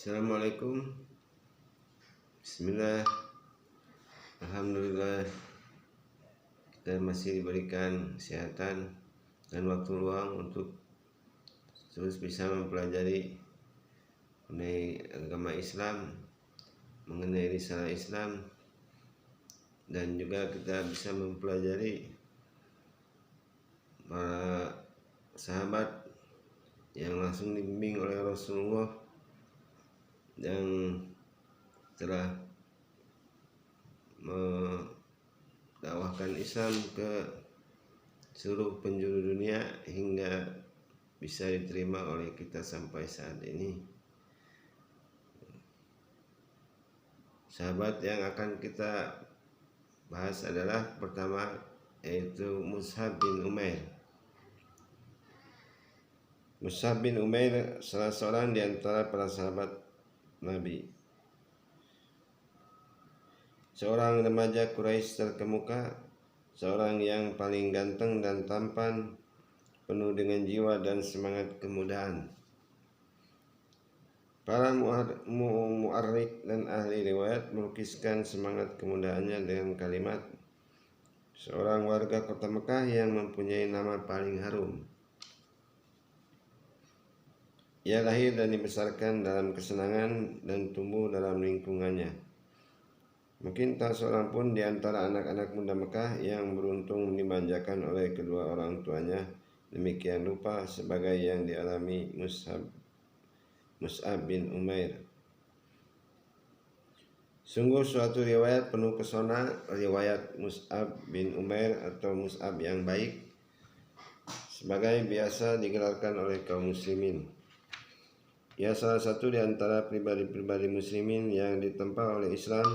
Assalamualaikum. Bismillah. Alhamdulillah, kita masih diberikan kesehatan dan waktu luang untuk terus bisa mempelajari mengenai agama Islam, mengenai risalah Islam, dan juga kita bisa mempelajari para sahabat yang langsung dibimbing oleh Rasulullah yang telah mendakwahkan Islam ke seluruh penjuru dunia hingga bisa diterima oleh kita sampai saat ini. Sahabat yang akan kita bahas adalah pertama, yaitu Mus'ab bin Umair. Mus'ab bin Umair salah seorang di antara para sahabat Nabi, seorang remaja Quraisy terkemuka, seorang yang paling ganteng dan tampan, penuh dengan jiwa dan semangat kemudaan. Para mu'arrikh dan ahli riwayat melukiskan semangat kemudaannya dengan kalimat, seorang warga kota Mekah yang mempunyai nama paling harum. Ia lahir dan dibesarkan dalam kesenangan dan tumbuh dalam lingkungannya. Mungkin tak seorang pun di antara anak-anak muda Mekah yang beruntung dimanjakan oleh kedua orang tuanya demikian rupa sebagai yang dialami Mus'ab bin Umair. Sungguh suatu riwayat penuh pesona, riwayat Mus'ab bin Umair atau Mus'ab yang baik, sebagai biasa digelarkan oleh kaum muslimin. Ia salah satu di antara pribadi-pribadi muslimin yang ditempa oleh Islam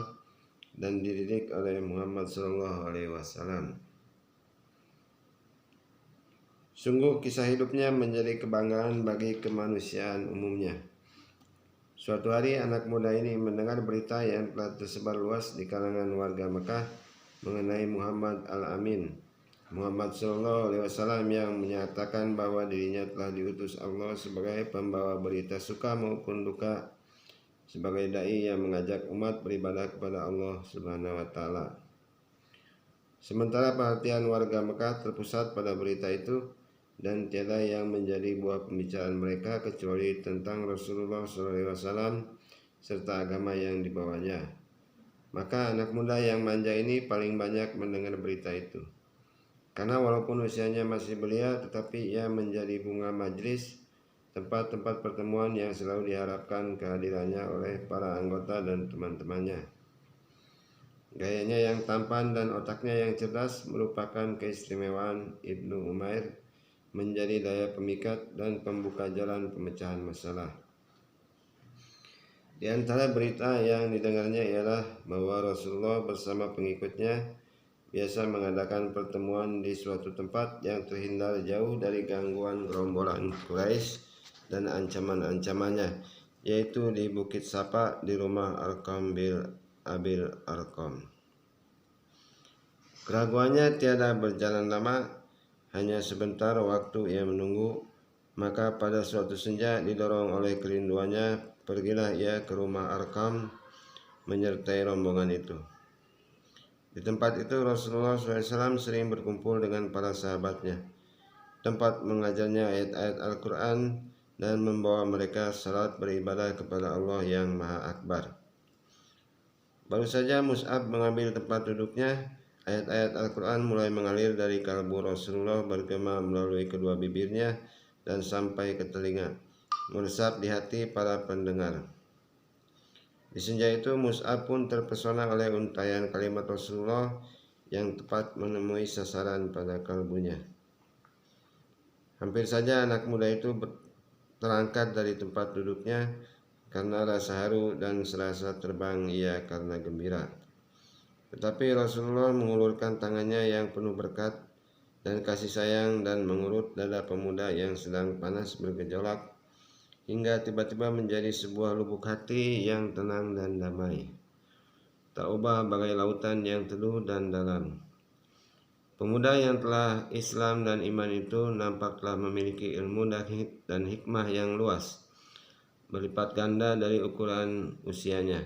dan dididik oleh Muhammad SAW. Sungguh kisah hidupnya menjadi kebanggaan bagi kemanusiaan umumnya. Suatu hari anak muda ini mendengar berita yang telah tersebar luas di kalangan warga Mekah mengenai Muhammad Al-Amin, Muhammad SAW, yang menyatakan bahwa dirinya telah diutus Allah sebagai pembawa berita suka maupun duka, sebagai dai yang mengajak umat beribadah kepada Allah Subhanahu wa taala. Sementara perhatian warga Mekah terpusat pada berita itu dan tiada yang menjadi buah pembicaraan mereka kecuali tentang Rasulullah SAW serta agama yang dibawanya. Maka anak muda yang manja ini paling banyak mendengar berita itu. Karena walaupun usianya masih belia, tetapi ia menjadi bunga majlis, tempat-tempat pertemuan yang selalu diharapkan kehadirannya oleh para anggota dan teman-temannya. Gayanya yang tampan dan otaknya yang cerdas merupakan keistimewaan Ibnu Umair, menjadi daya pemikat dan pembuka jalan pemecahan masalah. Di antara berita yang didengarnya ialah bahwa Rasulullah bersama pengikutnya biasa mengadakan pertemuan di suatu tempat yang terhindar jauh dari gangguan gerombolan Quraisy dan ancaman-ancamannya, yaitu di Bukit Sapa di rumah Arqam bin Abil Arqam. Keraguannya tiada berjalan lama, hanya sebentar waktu ia menunggu, maka pada suatu senja didorong oleh kerinduannya, pergilah ia ke rumah Arqam menyertai rombongan itu. Di tempat itu Rasulullah SAW sering berkumpul dengan para sahabatnya, tempat mengajarnya ayat-ayat Al-Quran dan membawa mereka salat beribadah kepada Allah yang Maha Akbar. Baru saja Mus'ab mengambil tempat duduknya, ayat-ayat Al-Quran mulai mengalir dari kalbu Rasulullah, bergema melalui kedua bibirnya dan sampai ke telinga, meresap di hati para pendengar. Di senja itu Mus'ab pun terpesona oleh untaian kalimat Rasulullah yang tepat menemui sasaran pada kalbunya. Hampir saja anak muda itu terangkat dari tempat duduknya karena rasa haru dan serasa terbang ia karena gembira. Tetapi Rasulullah mengulurkan tangannya yang penuh berkat dan kasih sayang dan mengurut dada pemuda yang sedang panas bergejolak, hingga tiba-tiba menjadi sebuah lubuk hati yang tenang dan damai, tak ubah bagai lautan yang teduh dan dalam. Pemuda yang telah Islam dan iman itu nampak telah memiliki ilmu dan hikmah yang luas. berlipat ganda dari ukuran usianya,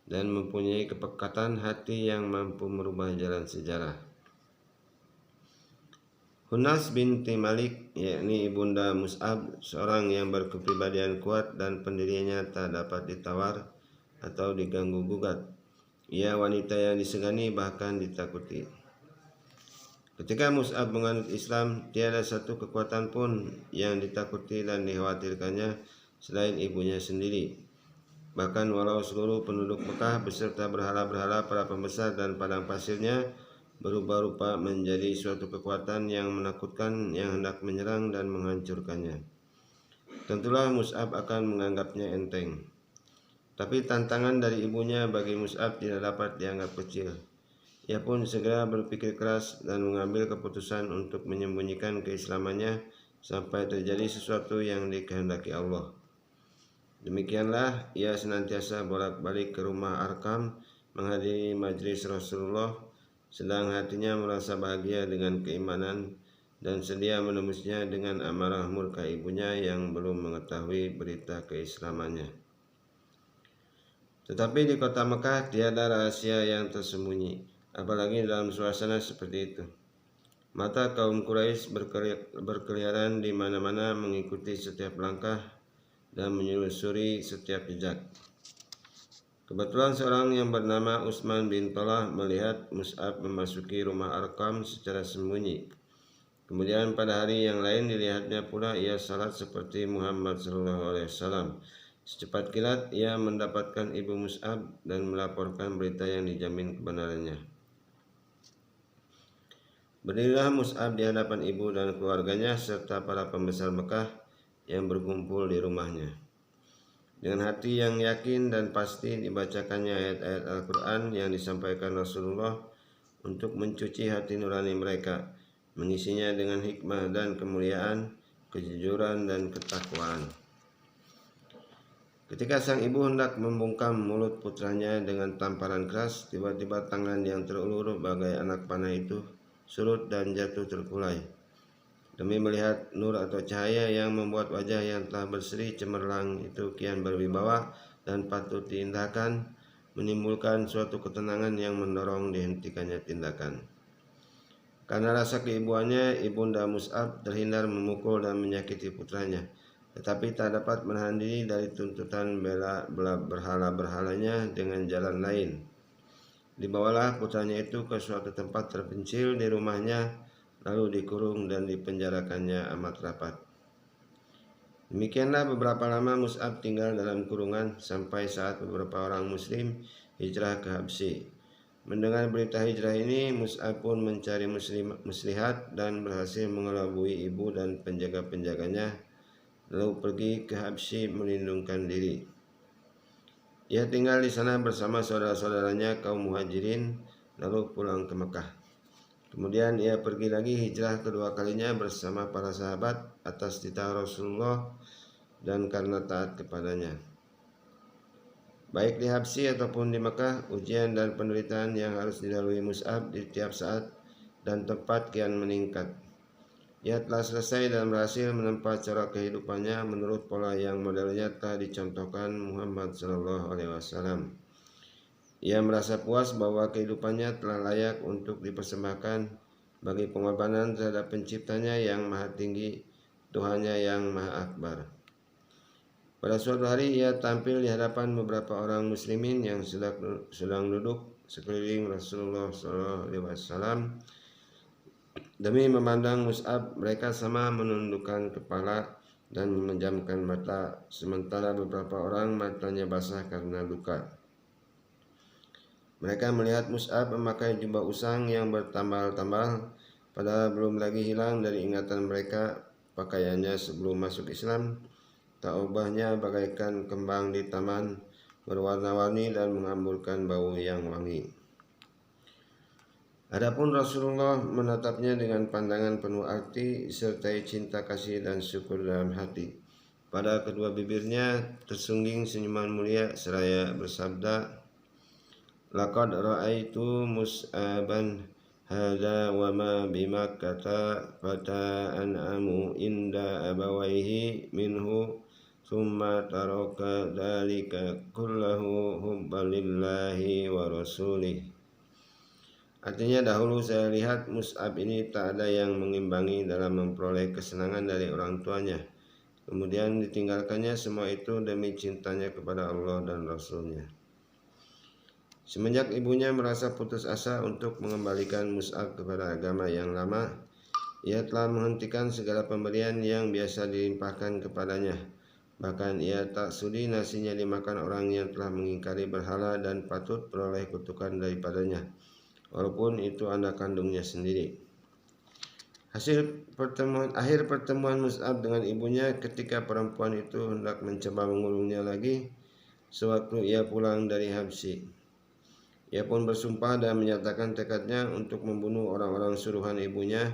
dan mempunyai kepekatan hati yang mampu merubah jalan sejarah. Hunas binti Malik, yakni ibunda Mus'ab, seorang yang berkepribadian kuat dan pendiriannya tak dapat ditawar atau diganggu gugat. Ia wanita yang disegani bahkan ditakuti. Ketika Mus'ab menganut Islam, tiada satu kekuatan pun yang ditakuti dan dikhawatirkannya selain ibunya sendiri. Bahkan walau seluruh penduduk Mekah beserta berhala-berhala para pembesar dan padang pasirnya berubah rupa menjadi suatu kekuatan yang menakutkan yang hendak menyerang dan menghancurkannya, tentulah Mus'ab akan menganggapnya enteng. Tapi tantangan dari ibunya bagi Mus'ab tidak dapat dianggap kecil. Ia pun segera berpikir keras dan mengambil keputusan untuk menyembunyikan keislamannya sampai terjadi sesuatu yang dikehendaki Allah. Demikianlah ia senantiasa bolak-balik ke rumah Arkam menghadiri majlis Rasulullah, sedang hatinya merasa bahagia dengan keimanan dan sedia menembusnya dengan amarah murka ibunya yang belum mengetahui berita keislamannya. Tetapi di kota Mekah tiada rahasia yang tersembunyi, apalagi dalam suasana seperti itu. Mata kaum Quraisy berkeliaran di mana-mana mengikuti setiap langkah dan menyelusuri setiap jejak. Kebetulan seorang yang bernama Utsman bin Talha melihat Mus'ab memasuki rumah Arkam secara sembunyi. Kemudian pada hari yang lain dilihatnya pula ia salat seperti Muhammad SAW. Secepat kilat ia mendapatkan ibu Mus'ab dan melaporkan berita yang dijamin kebenarannya. Berdirilah Mus'ab di hadapan ibu dan keluarganya serta para pembesar Mekah yang berkumpul di rumahnya. Dengan hati yang yakin dan pasti dibacakannya ayat-ayat Al-Quran yang disampaikan Rasulullah untuk mencuci hati nurani mereka, mengisinya dengan hikmah dan kemuliaan, kejujuran dan ketakwaan. Ketika sang ibu hendak membungkam mulut putranya dengan tamparan keras, tiba-tiba tangan yang terulur bagai anak panah itu surut dan jatuh terkulai. Demi melihat nur atau cahaya yang membuat wajah yang telah berseri cemerlang itu kian berwibawa dan patut diindahkan, menimbulkan suatu ketenangan yang mendorong dihentikannya tindakan. Karena rasa keibuannya, ibunda Mus'ab terhindar memukul dan menyakiti putranya, tetapi tak dapat menahan diri dari tuntutan bela berhala-berhalanya dengan jalan lain. Dibawalah putranya itu ke suatu tempat terpencil di rumahnya, lalu dikurung dan dipenjarakannya amat rapat. Demikianlah beberapa lama Mus'ab tinggal dalam kurungan sampai saat beberapa orang muslim hijrah ke Habsyi. Mendengar berita hijrah ini, Mus'ab pun mencari muslihat dan berhasil mengelabui ibu dan penjaga-penjaganya, lalu pergi ke Habsyi melindungkan diri. Ia tinggal di sana bersama saudara-saudaranya kaum Muhajirin, lalu pulang ke Mekah. Kemudian ia pergi lagi hijrah kedua kalinya bersama para sahabat atas titah Rasulullah dan karena taat kepadanya. Baik di Habsyi ataupun di Mekah, ujian dan penderitaan yang harus dilalui Mus'ab di tiap saat dan tempat kian meningkat. Ia telah selesai dan berhasil menempa cara kehidupannya menurut pola yang modelnya telah dicontohkan Muhammad SAW. Ia merasa puas bahwa kehidupannya telah layak untuk dipersembahkan bagi pengorbanan terhadap penciptanya yang maha tinggi, Tuhannya yang maha akbar. Pada suatu hari ia tampil di hadapan beberapa orang muslimin yang sedang duduk sekeliling Rasulullah SAW. Demi memandang Mus'ab, mereka sama menundukkan kepala dan memejamkan mata, sementara beberapa orang matanya basah karena duka. Mereka melihat Mus'ab memakai jubah usang yang bertambal-tambal, padahal belum lagi hilang dari ingatan mereka pakaiannya sebelum masuk Islam. Tak ubahnya bagaikan kembang di taman, berwarna-warni dan menghamburkan bau yang wangi. Adapun Rasulullah menatapnya dengan pandangan penuh arti, disertai cinta kasih dan syukur dalam hati. Pada kedua bibirnya tersungging senyuman mulia seraya bersabda, "Laqad ra'aitu Mus'aban hadza wa ma bimakkata fata an'amu inda abawaihi minhu thumma taraka dzalika kullahu hubban lillahi wa rasulih. Artinya dahulu saya lihat Mus'ab ini tak ada yang mengimbangi dalam memperoleh kesenangan dari orang tuanya. Kemudian ditinggalkannya semua itu demi cintanya kepada Allah dan Rasulnya. Semenjak ibunya merasa putus asa untuk mengembalikan Mus'ab kepada agama yang lama, ia telah menghentikan segala pemberian yang biasa dilimpahkan kepadanya. Bahkan ia tak sudi nasinya dimakan orang yang telah mengingkari berhala dan patut beroleh kutukan daripadanya, walaupun itu anak kandungnya sendiri. Akhir pertemuan Mus'ab dengan ibunya ketika perempuan itu hendak mencoba mengurungnya lagi sewaktu ia pulang dari Habsyi. Ia pun bersumpah dan menyatakan tekadnya untuk membunuh orang-orang suruhan ibunya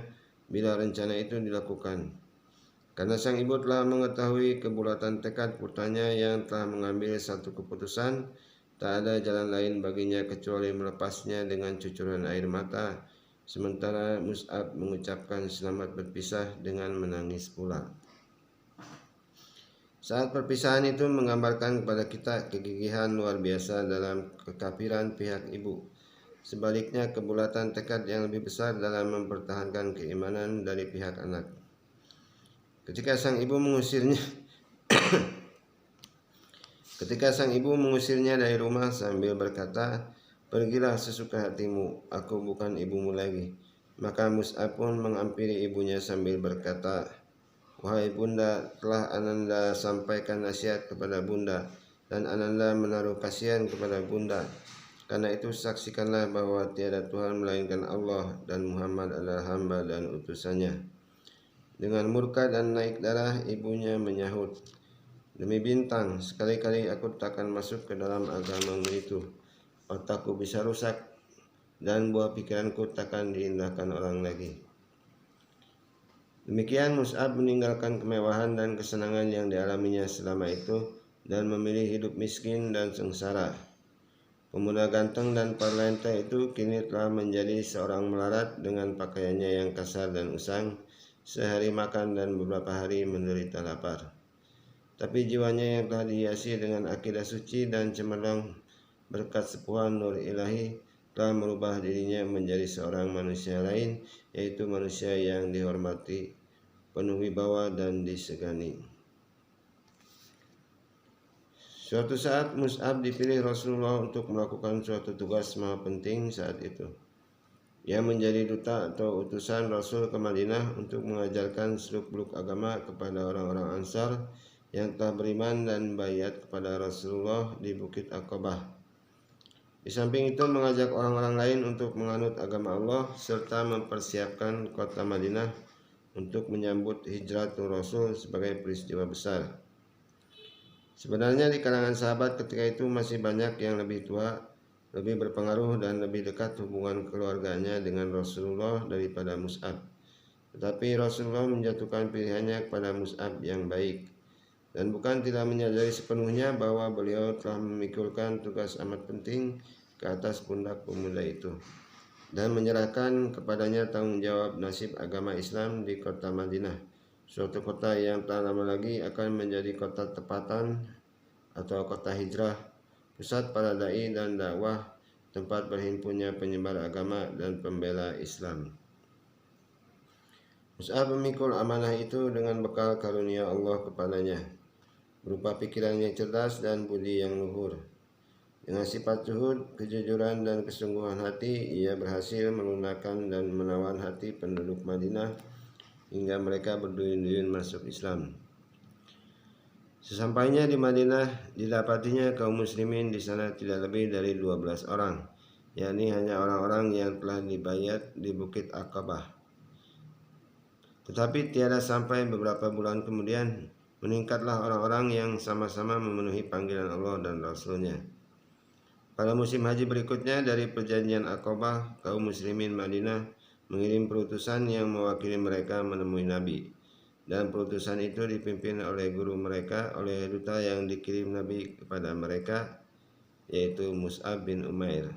bila rencana itu dilakukan. Karena sang ibu telah mengetahui kebulatan tekad putranya yang telah mengambil satu keputusan, tak ada jalan lain baginya kecuali melepasnya dengan cucuran air mata, sementara Mus'ab mengucapkan selamat berpisah dengan menangis pula. Saat perpisahan itu menggambarkan kepada kita kegigihan luar biasa dalam kekafiran pihak ibu. Sebaliknya kebulatan tekad yang lebih besar dalam mempertahankan keimanan dari pihak anak. Ketika sang ibu mengusirnya dari rumah sambil berkata, "Pergilah sesuka hatimu, aku bukan ibumu lagi." Maka Mus'ab pun menghampiri ibunya sambil berkata, "Wahai bunda, telah Ananda sampaikan nasihat kepada bunda, dan Ananda menaruh kasihan kepada bunda. Karena itu saksikanlah bahwa tiada Tuhan melainkan Allah dan Muhammad adalah hamba dan utusannya." Dengan murka dan naik darah, ibunya menyahut, "Demi bintang, sekali-kali aku takkan masuk ke dalam agamamu itu. Otakku bisa rusak dan buah pikiranku takkan diindahkan orang lagi." Demikian Mus'ab meninggalkan kemewahan dan kesenangan yang dialaminya selama itu dan memilih hidup miskin dan sengsara. Pemuda ganteng dan parlente itu kini telah menjadi seorang melarat dengan pakaiannya yang kasar dan usang, sehari makan dan beberapa hari menderita lapar. Tapi jiwanya yang telah dihiasi dengan akidah suci dan cemerlang berkat sepuhan nur ilahi telah merubah dirinya menjadi seorang manusia lain, yaitu manusia yang dihormati, penuh wibawa dan disegani. Suatu saat Mus'ab dipilih Rasulullah untuk melakukan suatu tugas maha penting saat itu. Ia menjadi duta atau utusan Rasul ke Madinah untuk mengajarkan seluk-beluk agama kepada orang-orang Ansar yang telah beriman dan baiat kepada Rasulullah di Bukit Aqabah. Di samping itu mengajak orang-orang lain untuk menganut agama Allah serta mempersiapkan kota Madinah untuk menyambut hijratul Rasul sebagai peristiwa besar. Sebenarnya di kalangan sahabat ketika itu masih banyak yang lebih tua, lebih berpengaruh dan lebih dekat hubungan keluarganya dengan Rasulullah daripada Mus'ab. Tetapi Rasulullah menjatuhkan pilihannya kepada Mus'ab yang baik, dan bukan tidak menyadari sepenuhnya bahwa beliau telah memikulkan tugas amat penting ke atas pundak pemuda itu, dan menyerahkan kepadanya tanggung jawab nasib agama Islam di kota Madinah, suatu kota yang tak lama lagi akan menjadi kota tempatan atau kota hijrah, pusat para dai dan dakwah, tempat berhimpunnya penyebar agama dan pembela Islam. Mus'ab memikul amanah itu dengan bekal karunia Allah kepadanya, berupa pikiran yang cerdas dan budi yang luhur. Dengan sifat zuhud, kejujuran dan kesungguhan hati, ia berhasil melunakkan dan menawan hati penduduk Madinah hingga mereka berduyun-duyun masuk Islam. Sesampainya di Madinah, didapatinya kaum muslimin di sana tidak lebih dari 12 orang, yakni hanya orang-orang yang telah dibaiat di Bukit Aqabah. Tetapi tiada sampai beberapa bulan kemudian, meningkatlah orang-orang yang sama-sama memenuhi panggilan Allah dan Rasul-Nya. Pada musim haji berikutnya dari perjanjian Aqabah, kaum muslimin Madinah mengirim perutusan yang mewakili mereka menemui Nabi. Dan perutusan itu dipimpin oleh guru mereka, oleh duta yang dikirim Nabi kepada mereka, yaitu Mus'ab bin Umair.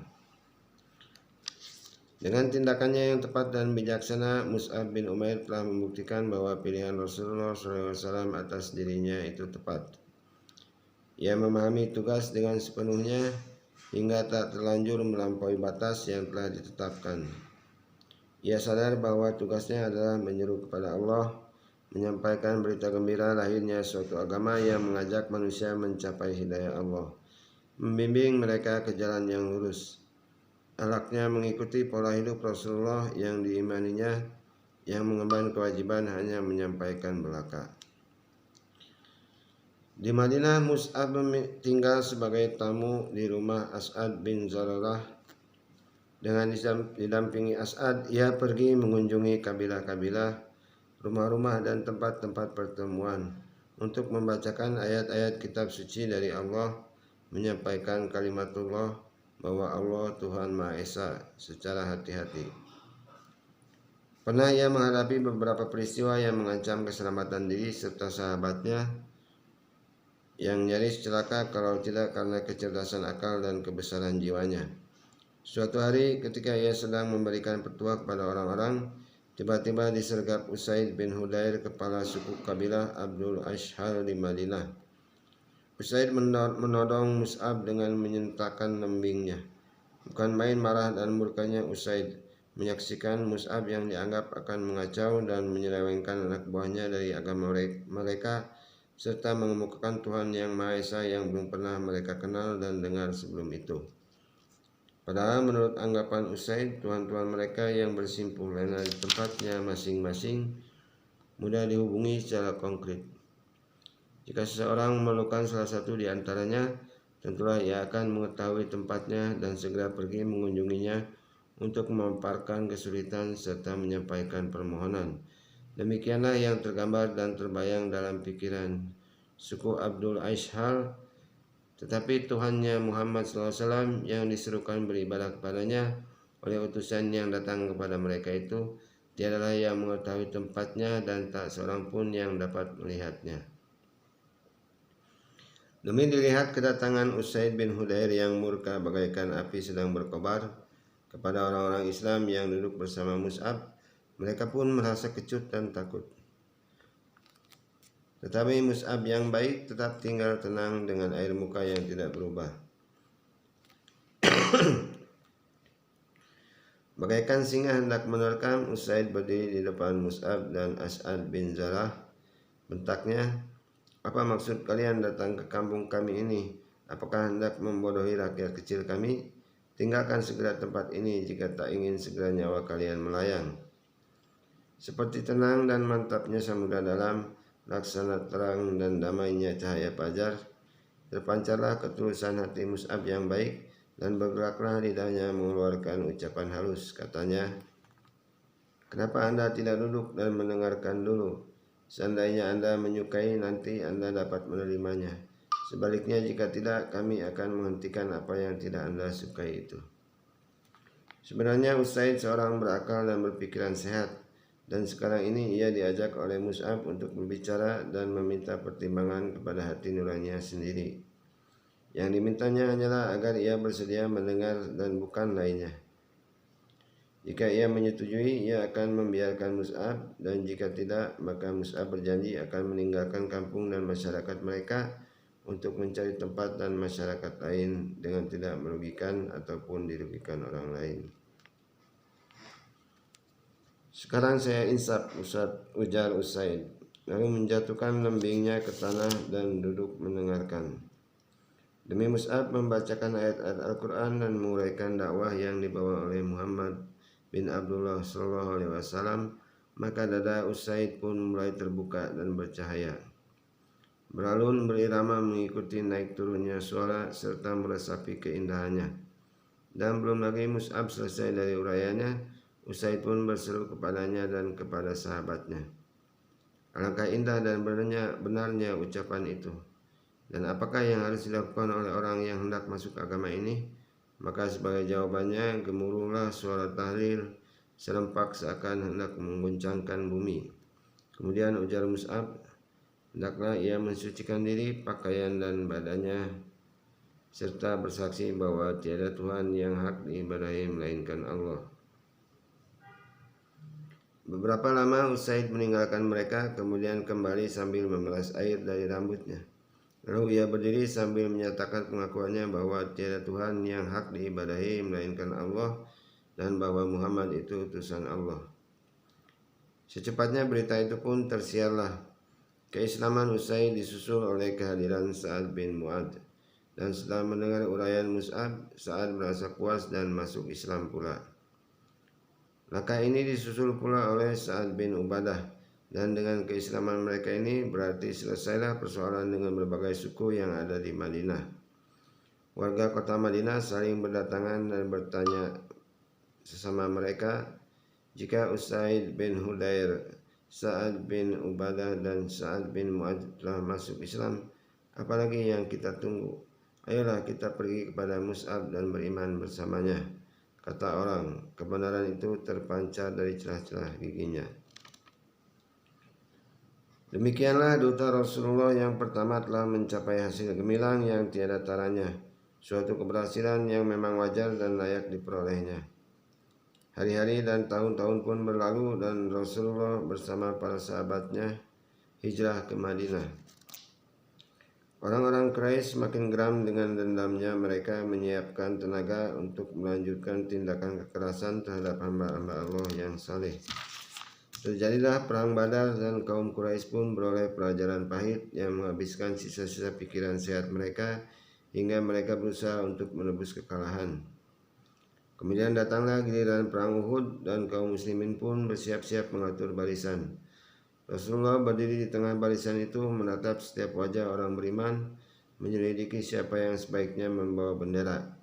Dengan tindakannya yang tepat dan bijaksana, Mus'ab bin Umair telah membuktikan bahwa pilihan Rasulullah SAW atas dirinya itu tepat. Ia memahami tugas dengan sepenuhnya hingga tak terlanjur melampaui batas yang telah ditetapkan. Ia sadar bahwa tugasnya adalah menyeru kepada Allah, menyampaikan berita gembira lahirnya suatu agama yang mengajak manusia mencapai hidayah Allah, membimbing mereka ke jalan yang lurus. Akhlaknya mengikuti pola hidup Rasulullah yang diimaninya, yang mengemban kewajiban hanya menyampaikan belaka. Di Madinah, Mus'ab tinggal sebagai tamu di rumah As'ad bin Zurarah. Dengan didampingi As'ad, ia pergi mengunjungi kabilah-kabilah, rumah-rumah dan tempat-tempat pertemuan untuk membacakan ayat-ayat kitab suci dari Allah, menyampaikan kalimatullah bahwa Allah Tuhan Maha Esa secara hati-hati. Pernah ia menghadapi beberapa peristiwa yang mengancam keselamatan diri serta sahabatnya yang nyaris celaka kalau tidak karena kecerdasan akal dan kebesaran jiwanya. Suatu hari ketika ia sedang memberikan petua kepada orang-orang, tiba-tiba disergap Usaid bin Hudair, kepala suku kabilah Abdul Ashhal di Madinah. Usaid menodong Mus'ab dengan menyentakkan lembingnya. Bukan main marah dan murkanya Usaid menyaksikan Mus'ab yang dianggap akan mengacau dan menyelewengkan anak buahnya dari agama mereka, serta mengemukakan Tuhan yang Maha Esa yang belum pernah mereka kenal dan dengar sebelum itu. Padahal menurut anggapan Usaid, tuhan-tuhan mereka yang bersimpuh lena di tempatnya masing-masing mudah dihubungi secara konkret. Jika seseorang memerlukan salah satu di antaranya, tentulah ia akan mengetahui tempatnya dan segera pergi mengunjunginya untuk memaparkan kesulitan serta menyampaikan permohonan. Demikianlah yang tergambar dan terbayang dalam pikiran suku Abdul Ashhal. Tetapi Tuhannya Muhammad SAW yang diserukan beribadah kepadanya oleh utusan yang datang kepada mereka itu, tiadalah yang mengetahui tempatnya dan tak seorang pun yang dapat melihatnya. Demi dilihat kedatangan Usaid bin Hudair yang murka bagaikan api sedang berkobar kepada orang-orang Islam yang duduk bersama Mus'ab, mereka pun merasa kecut dan takut. Tetapi Mus'ab yang baik tetap tinggal tenang dengan air muka yang tidak berubah. Bagaikan singa hendak menerkam, Usaid berdiri di depan Mus'ab dan As'ad bin Zurarah. Bentaknya, "Apa maksud kalian datang ke kampung kami ini? Apakah hendak membodohi rakyat kecil kami? Tinggalkan segera tempat ini jika tak ingin segera nyawa kalian melayang." Seperti tenang dan mantapnya samudra dalam, laksana terang dan damainya cahaya fajar, terpancarlah ketulusan hati Mus'ab yang baik, dan bergeraklah lidahnya mengeluarkan ucapan halus. Katanya, "Kenapa Anda tidak duduk dan mendengarkan dulu? Seandainya Anda menyukai, nanti Anda dapat menerimanya. Sebaliknya jika tidak, kami akan menghentikan apa yang tidak Anda sukai itu." Sebenarnya Usaid seorang berakal dan berpikiran sehat, dan sekarang ini ia diajak oleh Mus'ab untuk berbicara dan meminta pertimbangan kepada hati nuraninya sendiri. Yang dimintanya hanyalah agar ia bersedia mendengar dan bukan lainnya. Jika ia menyetujui, ia akan membiarkan Mus'ab, dan jika tidak, maka Mus'ab berjanji akan meninggalkan kampung dan masyarakat mereka untuk mencari tempat dan masyarakat lain dengan tidak merugikan ataupun dirugikan orang lain. "Sekarang saya insaf," ujar Usaid, lalu menjatuhkan lembingnya ke tanah dan duduk mendengarkan. Demi Mus'ab membacakan ayat-ayat Al-Quran dan menguraikan dakwah yang dibawa oleh Muhammad bin Abdullah SAW, maka dada Usaid pun mulai terbuka dan bercahaya. Beralun berirama mengikuti naik turunnya suara serta meresapi keindahannya. Dan belum lagi Mus'ab selesai dari uraiannya, Usaid pun berseru kepadanya dan kepada sahabatnya. Alangkah indah dan benarnya ucapan itu. Dan apakah yang harus dilakukan oleh orang yang hendak masuk agama ini? Maka sebagai jawabannya, gemuruhlah suara tahlil serempak seakan hendak mengguncangkan bumi. Kemudian ujar Mus'ab, hendaklah ia mensucikan diri, pakaian dan badannya, serta bersaksi bahwa tiada Tuhan yang hak diibadahi melainkan Allah. Beberapa lama Usaid meninggalkan mereka, kemudian kembali sambil memelas air dari rambutnya. Lalu ia berdiri sambil menyatakan pengakuannya bahwa tiada Tuhan yang hak diibadahi melainkan Allah dan bahwa Muhammad itu utusan Allah. Secepatnya berita itu pun tersiarlah. Keislaman usai disusul oleh kehadiran Sa'ad bin Mu'adz. Dan setelah mendengar uraian Mus'ab, Sa'ad merasa puas dan masuk Islam pula. Langkah ini disusul pula oleh Sa'ad bin Ubadah. Dan dengan keislaman mereka ini berarti selesailah persoalan dengan berbagai suku yang ada di Madinah. Warga kota Madinah saling berdatangan dan bertanya sesama mereka, jika Usaid bin Hudair, Sa'ad bin Ubadah dan Sa'ad bin Mu'adz telah masuk Islam, apalagi yang kita tunggu? Ayolah kita pergi kepada Mus'ab dan beriman bersamanya. Kata orang, kebenaran itu terpancar dari celah-celah giginya. Demikianlah duta Rasulullah yang pertama telah mencapai hasil gemilang yang tiada taranya, suatu keberhasilan yang memang wajar dan layak diperolehnya. Hari-hari dan tahun-tahun pun berlalu dan Rasulullah bersama para sahabatnya hijrah ke Madinah. Orang-orang Quraisy semakin geram dengan dendamnya. Mereka menyiapkan tenaga untuk melanjutkan tindakan kekerasan terhadap hamba-hamba Allah yang saleh. Terjadilah perang Badar dan kaum Quraisy pun beroleh pelajaran pahit yang menghabiskan sisa-sisa pikiran sehat mereka hingga mereka berusaha untuk menebus kekalahan. Kemudian datanglah giliran perang Uhud dan kaum muslimin pun bersiap-siap mengatur barisan. Rasulullah berdiri di tengah barisan itu menatap setiap wajah orang beriman, menyelidiki siapa yang sebaiknya membawa bendera.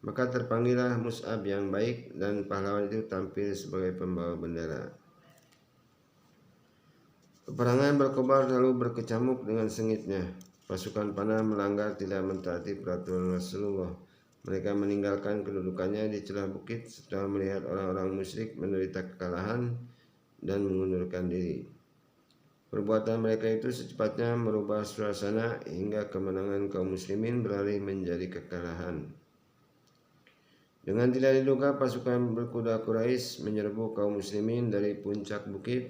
Maka terpanggillah Mus'ab yang baik dan pahlawan itu tampil sebagai pembawa bendera. Peperangan berkobar lalu berkecamuk dengan sengitnya. Pasukan panah melanggar tidak mentaati peraturan Rasulullah. Mereka meninggalkan kedudukannya di celah bukit setelah melihat orang-orang musyrik menderita kekalahan dan mengundurkan diri. Perbuatan mereka itu secepatnya merubah suasana hingga kemenangan kaum muslimin beralih menjadi kekalahan. Dengan tidak diduga, pasukan berkuda Quraisy menyerbu kaum muslimin dari puncak bukit.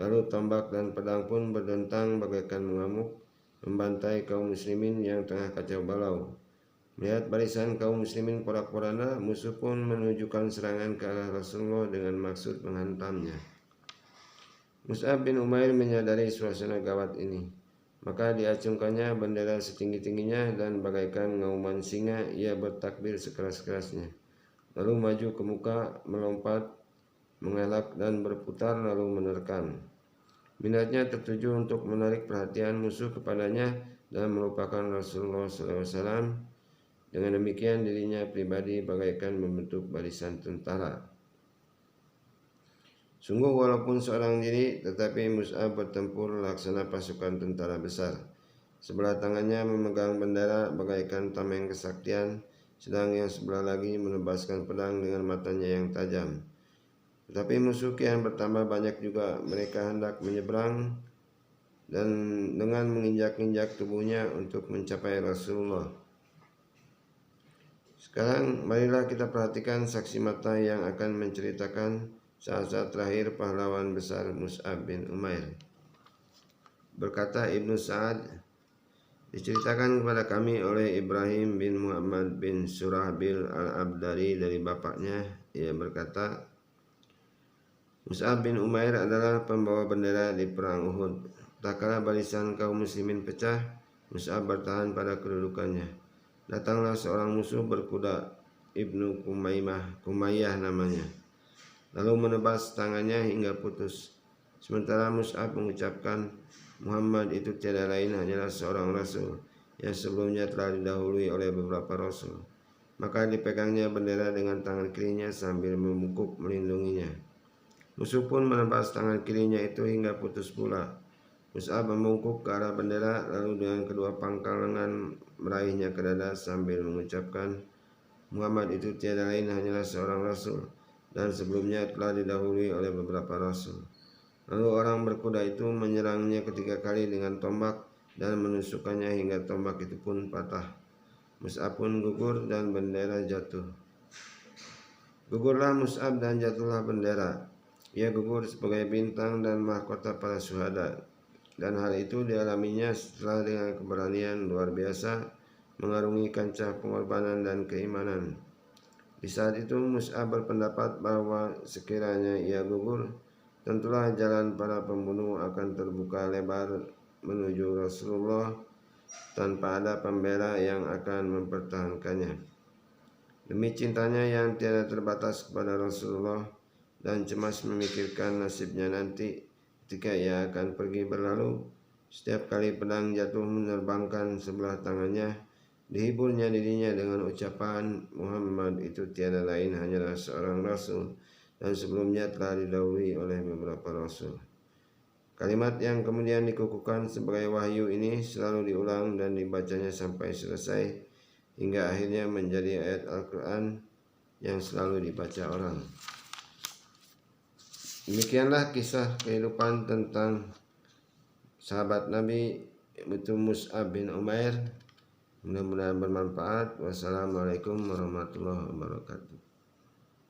Lalu tombak dan pedang pun berdentang bagaikan mengamuk, membantai kaum muslimin yang tengah kacau balau. Melihat barisan kaum muslimin porak-poranda, musuh pun menunjukkan serangan ke arah Rasulullah dengan maksud menghantamnya. Mus'ab bin Umair menyadari suasana gawat ini. Maka diacungkannya bendera setinggi-tingginya dan bagaikan ngauman singa ia bertakbir sekeras-kerasnya. Lalu maju ke muka, melompat, mengelak dan berputar lalu menerkam. Minatnya tertuju untuk menarik perhatian musuh kepadanya dan melupakan Rasulullah SAW. Dengan demikian dirinya pribadi bagaikan membentuk barisan tentara. Sungguh walaupun seorang diri, tetapi Mus'ab bertempur laksana pasukan tentara besar. Sebelah tangannya memegang bendera bagaikan tameng kesaktian, sedang yang sebelah lagi menebaskan pedang dengan matanya yang tajam. Tetapi musuh kian bertambah banyak juga. Mereka hendak menyeberang dan dengan menginjak-injak tubuhnya untuk mencapai Rasulullah. Sekarang marilah kita perhatikan saksi mata yang akan menceritakan saat-saat terakhir pahlawan besar Mus'ab bin Umair. Berkata Ibnu Sa'ad, diceritakan kepada kami oleh Ibrahim bin Muhammad bin Surahbil al-Abdari dari bapaknya. Ia berkata, Mus'ab bin Umair adalah pembawa bendera di perang Uhud. Tak kala barisan kaum muslimin pecah, Mus'ab bertahan pada kedudukannya. Datanglah seorang musuh berkuda, Ibnu Kumayyah namanya, lalu menebas tangannya hingga putus. Sementara Mus'ab mengucapkan, Muhammad itu tiada lain hanyalah seorang rasul yang sebelumnya telah didahului oleh beberapa rasul. Maka dipegangnya bendera dengan tangan kirinya sambil membungkuk melindunginya. Musuh pun menebas tangan kirinya itu hingga putus pula. Mus'ab membungkuk ke arah bendera, lalu dengan kedua pangkal lengan meraihnya ke dada sambil mengucapkan, Muhammad itu tiada lain hanyalah seorang rasul dan sebelumnya telah didahului oleh beberapa rasul. Lalu orang berkuda itu menyerangnya ketiga kali dengan tombak dan menusukkannya hingga tombak itu pun patah. Mus'ab pun gugur dan bendera jatuh. Gugurlah Mus'ab dan jatuhlah bendera. Ia gugur sebagai bintang dan mahkota para syuhada. dan hal itu dialaminya setelah dengan keberanian luar biasa mengarungi kancah pengorbanan dan keimanan. Di saat itu Mus'ab berpendapat bahwa sekiranya ia gugur, tentulah jalan para pembunuh akan terbuka lebar menuju Rasulullah tanpa ada pembela yang akan mempertahankannya. Demi cintanya yang tiada terbatas kepada Rasulullah dan cemas memikirkan nasibnya nanti ketika ia akan pergi berlalu, setiap kali pedang jatuh menerbangkan sebelah tangannya, dihiburnya dirinya dengan ucapan, Muhammad itu tiada lain hanyalah seorang Rasul dan sebelumnya telah didahului oleh beberapa Rasul. Kalimat yang kemudian dikukuhkan sebagai wahyu ini selalu diulang dan dibacanya sampai selesai hingga akhirnya menjadi ayat Al-Quran yang selalu dibaca orang. Demikianlah kisah kehidupan tentang sahabat Nabi yaitu Mus'ab bin Umair. Mudah-mudahan bermanfaat. Wassalamualaikum warahmatullahi wabarakatuh.